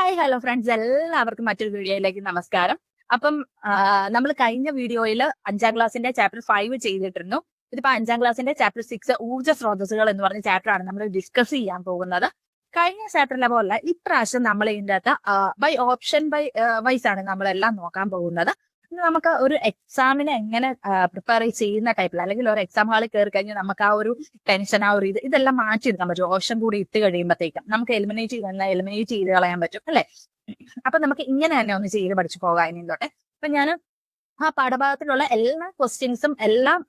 Hi hello friends, എല്ലാവർക്കും മറ്റൊരു വീഡിയോയിലേക്ക് നമസ്കാരം. അപ്പം നമ്മൾ കഴിഞ്ഞ വീഡിയോയിൽ 5ാം ക്ലാസ്സിന്റെ ചാപ്റ്റർ 5 ചെയ്തിട്ടിരുന്നു. ഇതിപ്പോ 5ാം ക്ലാസ്സിന്റെ ചാപ്റ്റർ 6 ഊർജ്ജ സ്രോതസ്സുകൾ എന്ന് പറഞ്ഞ ചാപ്റ്റർ ആണ് നമ്മൾ ഡിസ്കസ് ചെയ്യാൻ പോകുന്നത്. കഴിഞ്ഞ ചാപ്റ്ററിലെ പോലെ ഇപ്രാവശ്യം നമ്മൾ ഇതിന്റെ അകത്ത് ബൈ ഓപ്ഷൻ വൈസ് ആണ് നമ്മളെല്ലാം നോക്കാൻ പോകുന്നത്. നമുക്ക് ഒരു എക്സാമിനെ എങ്ങനെ പ്രിപ്പയർ ചെയ്യുന്ന ടൈപ്പിൽ, അല്ലെങ്കിൽ ഒരു എക്സാം ഹാളിൽ കയറി കഴിഞ്ഞാൽ നമുക്ക് ആ ഒരു ടെൻഷൻ, ആ ഒരു ഇതെല്ലാം മാറ്റിയെടുക്കാൻ പറ്റും. ഓപ്ഷൻ കൂടി ഇട്ട് കഴിയുമ്പോഴത്തേക്കും നമുക്ക് എലിമിനേറ്റ് ചെയ്ത് കളയാൻ പറ്റും അല്ലെ. അപ്പൊ നമുക്ക് ഇങ്ങനെ തന്നെ ഒന്ന് ചെയ്ത് പഠിച്ചു പോകാം ഇനി തൊട്ടെ. അപ്പൊ ഞാൻ ആ പാഠഭാഗത്തിലുള്ള എല്ലാ ക്വസ്റ്റ്യൻസും എല്ലാം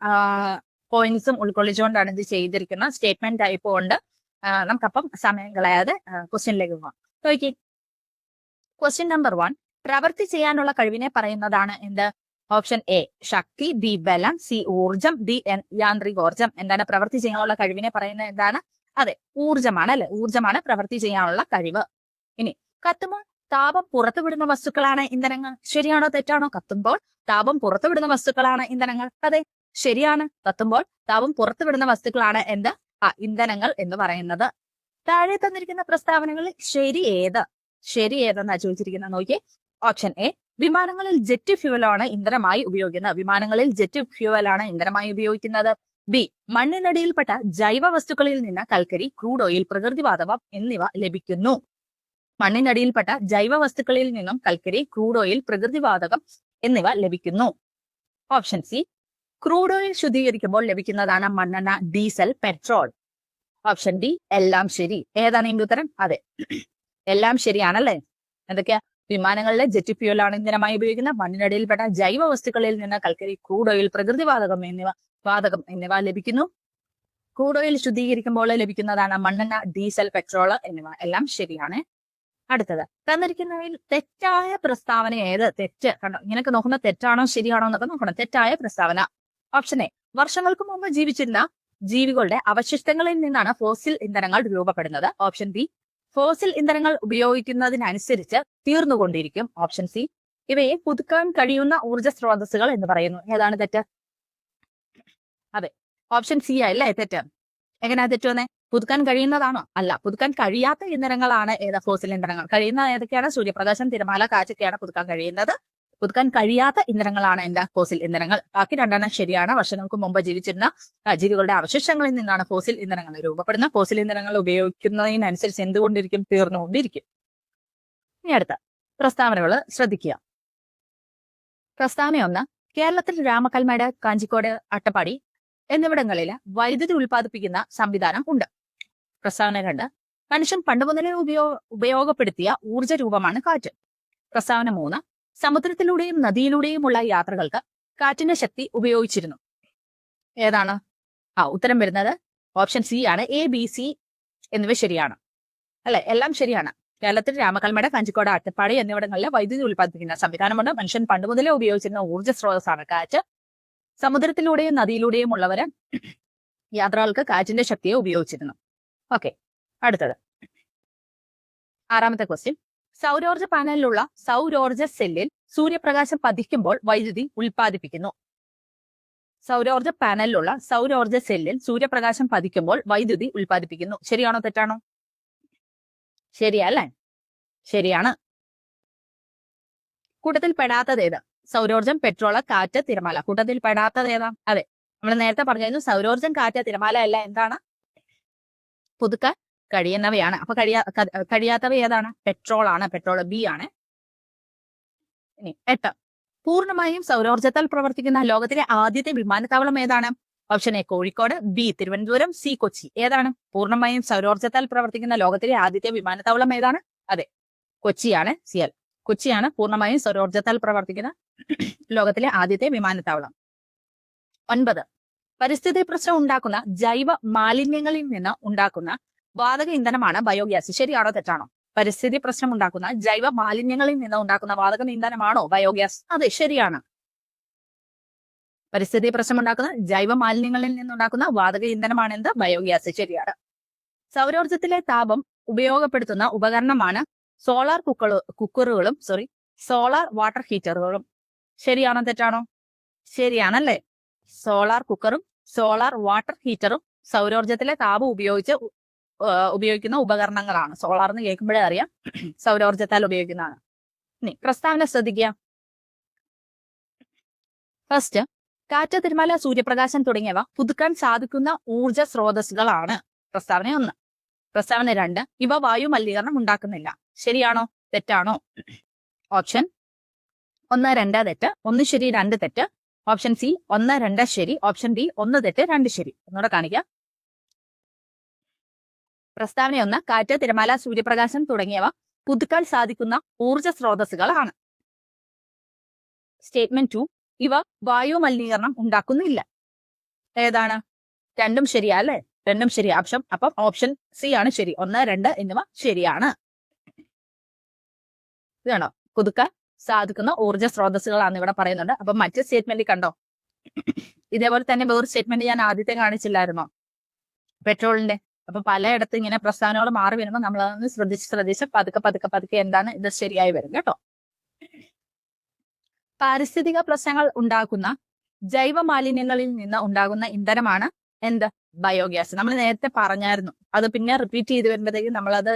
പോയിന്റ്സും ഉൾക്കൊള്ളിച്ചുകൊണ്ടാണ് ഇത് ചെയ്തിരിക്കുന്നത്. സ്റ്റേറ്റ്മെന്റ് ടൈപ്പ് കൊണ്ട് നമുക്കപ്പം സമയം കളയാതെ ക്വസ്റ്റ്യനിലേക്ക് പോകാം. നോക്കി, ക്വസ്റ്റ്യൻ നമ്പർ 1, പ്രവൃത്തി ചെയ്യാനുള്ള കഴിവിനെ പറയുന്നതാണ് എന്ത്? ഓപ്ഷൻ എ ശക്തി, ബി ബലം, സി ഊർജം, ഡി യാന്ത്രികോർജം. എന്താണ് പ്രവൃത്തി ചെയ്യാനുള്ള കഴിവിനെ പറയുന്നത്? എന്താണ്? അതെ, ഊർജമാണ് അല്ലെ. ഊർജമാണ് പ്രവൃത്തി ചെയ്യാനുള്ള കഴിവ്. ഇനി, കത്തുമ്പോൾ താപം പുറത്തുവിടുന്ന വസ്തുക്കളാണ് ഇന്ധനങ്ങൾ. ശരിയാണോ തെറ്റാണോ? കത്തുമ്പോൾ താപം പുറത്തുവിടുന്ന വസ്തുക്കളാണ് ഇന്ധനങ്ങൾ. അതെ, ശരിയാണ്. കത്തുമ്പോൾ താപം പുറത്തുവിടുന്ന വസ്തുക്കളാണ് എന്ത്? ഇന്ധനങ്ങൾ എന്ന് പറയുന്നത്. താഴെ തന്നിരിക്കുന്ന പ്രസ്താവനകളിൽ ശരി ഏതെന്നാ ചോദിച്ചിരിക്കുന്നത്? നോക്കിയേ. ഓപ്ഷൻ എ, വിമാനങ്ങളിൽ ജെറ്റ് ഫ്യൂവലാണ് ഇന്ധനമായി ഉപയോഗിക്കുന്നത്. വിമാനങ്ങളിൽ ജെറ്റ് ഫ്യൂവലാണ് ഇന്ധനമായി ഉപയോഗിക്കുന്നത്. ബി, മണ്ണിനടിയിൽപ്പെട്ട ജൈവ വസ്തുക്കളിൽ നിന്ന് കൽക്കരി, ക്രൂഡ് ഓയിൽ, പ്രകൃതിവാതകം എന്നിവ ലഭിക്കുന്നു. മണ്ണിനടിയിൽപ്പെട്ട ജൈവ വസ്തുക്കളിൽ നിന്നും കൽക്കരി, ക്രൂഡ് ഓയിൽ, പ്രകൃതിവാതകം എന്നിവ ലഭിക്കുന്നു. ഓപ്ഷൻ സി, ക്രൂഡ് ഓയിൽ ശുദ്ധീകരിക്കുമ്പോൾ ലഭിക്കുന്നതാണ് മണ്ണെണ്ണ, ഡീസൽ, പെട്രോൾ. ഓപ്ഷൻ ഡി, എല്ലാം ശരി. ഏതാണ് ഇതിന്റെ ഉത്തരം? അതെ, എല്ലാം ശരിയാണല്ലേ. എന്തൊക്കെയാ? വിമാനങ്ങളിലെ ജെറ്റ് ഫ്യൂവലാണ് ഇന്ധനമായി ഉപയോഗിക്കുന്ന. മണ്ണിനടിയിൽപ്പെട്ട ജൈവ വസ്തുക്കളിൽ നിന്ന് കൽക്കരി, ക്രൂഡ് ഓയിൽ, പ്രകൃതിവാതകം എന്നിവ ലഭിക്കുന്നു. ക്രൂഡ് ഓയിൽ ശുദ്ധീകരിക്കുമ്പോൾ ലഭിക്കുന്നതാണ് മണ്ണെണ്ണ, ഡീസൽ, പെട്രോൾ എന്നിവ. എല്ലാം ശരിയാണ്. അടുത്തത്, തന്നിരിക്കുന്നതിൽ തെറ്റായ പ്രസ്താവന ഏത്? തെറ്റ് കണ്ടോ, ഇങ്ങനെയൊക്കെ നോക്കുന്ന തെറ്റാണോ ശരിയാണോ എന്നൊക്കെ നോക്കണം. തെറ്റായ പ്രസ്താവന. ഓപ്ഷൻ എ, വർഷങ്ങൾക്ക് മുമ്പ് ജീവിച്ചിരുന്ന ജീവികളുടെ അവശിഷ്ടങ്ങളിൽ നിന്നാണ് ഫോസിൽ ഇന്ധനങ്ങൾ രൂപപ്പെടുന്നത്. ഓപ്ഷൻ ബി, ഫോസിൽ ഇന്ധനങ്ങൾ ഉപയോഗിക്കുന്നതിനനുസരിച്ച് തീർന്നുകൊണ്ടിരിക്കും. ഓപ്ഷൻ സി, ഇവയെ പുതുക്കാൻ കഴിയുന്ന ഊർജ്ജ സ്രോതസ്സുകൾ എന്ന് പറയുന്നു. ഏതാണ് തെറ്റ്? അതെ, ഓപ്ഷൻ സി അല്ലേ തെറ്റ്. എങ്ങനെയാ തെറ്റ് വന്നേ? പുതുക്കാൻ കഴിയുന്നതാണോ? അല്ല, പുതുക്കാൻ കഴിയാത്ത ഇന്ധനങ്ങളാണ് ഫോസിൽ ഇന്ധനങ്ങൾ. കഴിയുന്ന ഏതൊക്കെയാണ്? സൂര്യപ്രകാശം, തിരമാല, കാറ്റൊക്കെയാണ് പുതുക്കാൻ കഴിയുന്നത്. പുതുക്കാൻ കഴിയാത്ത ഇന്ധനങ്ങളാണ് ഫോസിൽ ഇന്ധനങ്ങൾ. ബാക്കി രണ്ടെണ്ണം ശരിയാണ്. വർഷങ്ങൾക്ക് മുമ്പ് ജീവിച്ചിരുന്ന ജീവികളുടെ അവശിഷ്ടങ്ങളിൽ നിന്നാണ് ഫോസിൽ ഇന്ധനങ്ങൾ രൂപപ്പെടുന്നത്. ഫോസിൽ ഇന്ധനങ്ങൾ ഉപയോഗിക്കുന്നതിനനുസരിച്ച് എന്തുകൊണ്ടിരിക്കും? തീർന്നുകൊണ്ടിരിക്കും. ഇനി അടുത്ത പ്രസ്താവനകൾ ശ്രദ്ധിക്കുക. പ്രസ്താവന 1, കേരളത്തിൽ രാമക്കൽമേട്, കാഞ്ചിക്കോട്, അട്ടപ്പാടി എന്നിവിടങ്ങളിൽ വൈദ്യുതി ഉൽപ്പാദിപ്പിക്കുന്ന സംവിധാനം ഉണ്ട്. പ്രസ്താവന 2, മനുഷ്യൻ പണ്ടുമുതലേ ഉപയോഗപ്പെടുത്തിയ ഊർജ്ജ രൂപമാണ് കാറ്റ്. പ്രസ്താവന 3, സമുദ്രത്തിലൂടെയും നദിയിലൂടെയുമുള്ള യാത്രകൾക്ക് കാറ്റിന്റെ ശക്തി ഉപയോഗിച്ചിരുന്നു. ഏതാണ്? ഉത്തരം വരുന്നത് ഓപ്ഷൻ സി ആണ്. എ, ബി, സി എന്നിവ ശരിയാണ് അല്ലെ. എല്ലാം ശരിയാണ്. കേരളത്തിൽ രാമക്കൽമേട്, കാഞ്ചിക്കോട്, അട്ടപ്പാടി എന്നിവിടങ്ങളിൽ വൈദ്യുതി ഉൽപ്പാദിപ്പിക്കുന്ന സംവിധാനമുണ്ട്. മനുഷ്യൻ പണ്ടുമുതലേ ഉപയോഗിച്ചിരുന്ന ഊർജ്ജ സ്രോതസ്സാണ് കാറ്റ്. സമുദ്രത്തിലൂടെയും നദിയിലൂടെയും ഉള്ളവര് യാത്രകൾക്ക് കാറ്റിന്റെ ശക്തിയെ ഉപയോഗിച്ചിരുന്നു. ഓക്കെ, അടുത്തത് 6ാമത്തെ ക്വസ്റ്റ്യൻ. സൗരോർജ്ജ പാനലിലുള്ള സൗരോർജ്ജ സെല്ലിൽ സൂര്യപ്രകാശം പതിക്കുമ്പോൾ വൈദ്യുതി ഉൽപ്പാദിപ്പിക്കുന്നു. സൗരോർജ്ജ പാനലിലുള്ള സൗരോർജ്ജ സെല്ലിൽ സൂര്യപ്രകാശം പതിക്കുമ്പോൾ വൈദ്യുതി ഉൽപ്പാദിപ്പിക്കുന്നു. ശരിയാണോ തെറ്റാണോ? ശരിയല്ലേ? ശരിയാണ്. കൂട്ടത്തിൽ പെടാത്തത് ഏത്? സൗരോർജ്ജം, പെട്രോള്, കാറ്റ്, തിരമാല. കൂട്ടത്തിൽ പെടാത്തത് ഏതാ? അതെ, നമ്മൾ നേരത്തെ പറഞ്ഞിരുന്നു സൗരോർജ്ജം, കാറ്റ്, തിരമാല എല്ലാം എന്താണ്? പുതുക്കാൻ കഴിയുന്നവയാണ്. അപ്പൊ കഴിയാത്തവ ഏതാണ്? പെട്രോൾ ആണ്. പെട്രോൾ ബി ആണ്. ഇനി 8, പൂർണ്ണമായും സൗരോർജ്ജത്താൽ പ്രവർത്തിക്കുന്ന ലോകത്തിലെ ആദ്യത്തെ വിമാനത്താവളം ഏതാണ്? Option A Kozhikode, B Thiruvananthapuram, C Kochi. ഏതാണ് പൂർണ്ണമായും സൗരോർജ്ജത്താൽ പ്രവർത്തിക്കുന്ന ലോകത്തിലെ ആദ്യത്തെ വിമാനത്താവളം? ഏതാണ്? അതെ, കൊച്ചിയാണ്. സിയൽ കൊച്ചിയാണ് പൂർണ്ണമായും സൗരോർജ്ജത്താൽ പ്രവർത്തിക്കുന്ന ലോകത്തിലെ ആദ്യത്തെ വിമാനത്താവളം. 9, പരിസ്ഥിതി പ്രശ്നം ഉണ്ടാക്കുന്ന ജൈവ മാലിന്യങ്ങളിൽ നിന്ന് ഉണ്ടാക്കുന്ന വാതക ഇന്ധനമാണ് ബയോഗ്യാസ്. ശരിയാണോ തെറ്റാണോ? പരിസ്ഥിതി പ്രശ്നം ഉണ്ടാക്കുന്ന ജൈവ മാലിന്യങ്ങളിൽ നിന്ന് ഉണ്ടാക്കുന്ന വാതക ഇന്ധനമാണോ ബയോഗ്യാസ്? അതെ, ശരിയാണ്. പരിസ്ഥിതി പ്രശ്നം ഉണ്ടാക്കുന്ന ജൈവ മാലിന്യങ്ങളിൽ നിന്നുണ്ടാക്കുന്ന വാതക ഇന്ധനമാണ് എന്ത്? ബയോഗ്യാസ്. ശരിയാണ്. സൗരോർജ്ജത്തിലെ താപം ഉപയോഗപ്പെടുത്തുന്ന ഉപകരണമാണ് സോളാർ വാട്ടർ ഹീറ്ററുകളും. ശരിയാണോ തെറ്റാണോ? ശരിയാണല്ലേ. സോളാർ കുക്കറും സോളാർ വാട്ടർ ഹീറ്ററും സൗരോർജ്ജത്തിലെ താപം ഉപയോഗിച്ച് ഉപയോഗിക്കുന്ന ഉപകരണങ്ങളാണ്. സോളാർ എന്ന് കേൾക്കുമ്പോഴേ അറിയാം സൗരോർജ്ജത്താൽ ഉപയോഗിക്കുന്നതാണ്. ഇനി പ്രസ്താവന ശ്രദ്ധിക്കുക. ഫസ്റ്റ്, കാറ്റ്, തിരമാല, സൂര്യപ്രകാശം തുടങ്ങിയവ പുതുക്കാൻ സാധിക്കുന്ന ഊർജ സ്രോതസ്സുകളാണ്. പ്രസ്താവന 1. പ്രസ്താവന 2, ഇവ വായു മലിനീകരണം ഉണ്ടാക്കുന്നില്ല. ശരിയാണോ തെറ്റാണോ? ഓപ്ഷൻ 1, 2 തെറ്റ്, 1 ശരി 2 തെറ്റ്. ഓപ്ഷൻ സി 1, 2 ശരി. ഓപ്ഷൻ ഡി 1 തെറ്റ് 2 ശരി. ഒന്നുകൂടെ കാണിക്കാം. പ്രസ്താവന 1, കാറ്റ്, തിരമാല, സൂര്യപ്രകാശം തുടങ്ങിയവ പുതുക്കാൻ സാധിക്കുന്ന ഊർജ സ്രോതസ്സുകളാണ്. സ്റ്റേറ്റ്മെന്റ് 2, ഇവ വായു മലിനീകരണം ഉണ്ടാക്കുന്നില്ല. ഏതാണ്? രണ്ടും ശരിയാ അല്ലേ? രണ്ടും ശരി. അപ്പം ഓപ്ഷൻ സി ആണ് ശരി. 1, 2 എന്നിവ ശരിയാണ്. ഇതാണോ പുതുക്കാൻ സാധിക്കുന്ന ഊർജ സ്രോതസ്സുകളാണ് ഇവിടെ പറയുന്നുണ്ട്. അപ്പൊ മറ്റു സ്റ്റേറ്റ്മെന്റ് കണ്ടോ, ഇതേപോലെ തന്നെ വേറൊരു സ്റ്റേറ്റ്മെന്റ് ഞാൻ ആദ്യത്തെ കാണിച്ചില്ലായിരുന്നോ, പെട്രോളിന്റെ. അപ്പൊ പലയിടത്ത് ഇങ്ങനെ പ്രസ്താവനകൾ മാറി വരുമ്പോൾ നമ്മൾ അതൊന്ന് ശ്രദ്ധിച്ച് പതുക്കെ എന്താണ് ഇത് ശരിയായി വരും കേട്ടോ. പാരിസ്ഥിതിക പ്രശ്നങ്ങൾ ഉണ്ടാക്കുന്ന ജൈവ മാലിന്യങ്ങളിൽ നിന്ന് ഉണ്ടാകുന്ന ഇന്ധനമാണ് എന്ത്? ബയോഗ്യാസ്. നമ്മൾ നേരത്തെ പറഞ്ഞായിരുന്നു. അത് പിന്നെ റിപ്പീറ്റ് ചെയ്ത് വരുമ്പോഴത്തേക്കും നമ്മളത്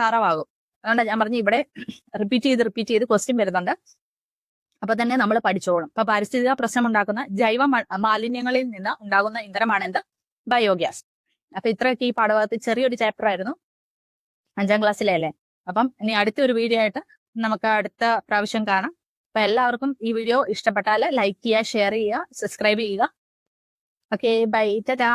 തറവാകും. അതുകൊണ്ട് ഞാൻ പറഞ്ഞു ഇവിടെ റിപ്പീറ്റ് ചെയ്ത് ക്വസ്റ്റ്യൻ വരുന്നുണ്ട്. അപ്പൊ തന്നെ നമ്മൾ പഠിച്ചോളും. അപ്പൊ പാരിസ്ഥിതിക പ്രശ്നം ഉണ്ടാക്കുന്ന ജൈവ മാലിന്യങ്ങളിൽ നിന്ന് ഉണ്ടാകുന്ന ഇന്ധനമാണ് എന്ത്? ബയോഗ്യാസ്. അപ്പൊ ഇത്രയൊക്കെ ഈ പാഠഭാഗത്ത് ചെറിയൊരു ചാപ്റ്റർ ആയിരുന്നു, 5ാം ക്ലാസ്സിലെ അല്ലേ. അപ്പം ഇനി അടുത്തൊരു വീഡിയോ ആയിട്ട് നമുക്ക് അടുത്ത പ്രാവശ്യം കാണാം. അപ്പൊ എല്ലാവർക്കും ഈ വീഡിയോ ഇഷ്ടപ്പെട്ടാൽ ലൈക്ക് ചെയ്യുക, ഷെയർ ചെയ്യുക, സബ്സ്ക്രൈബ് ചെയ്യുക. Okay, bye, Tata.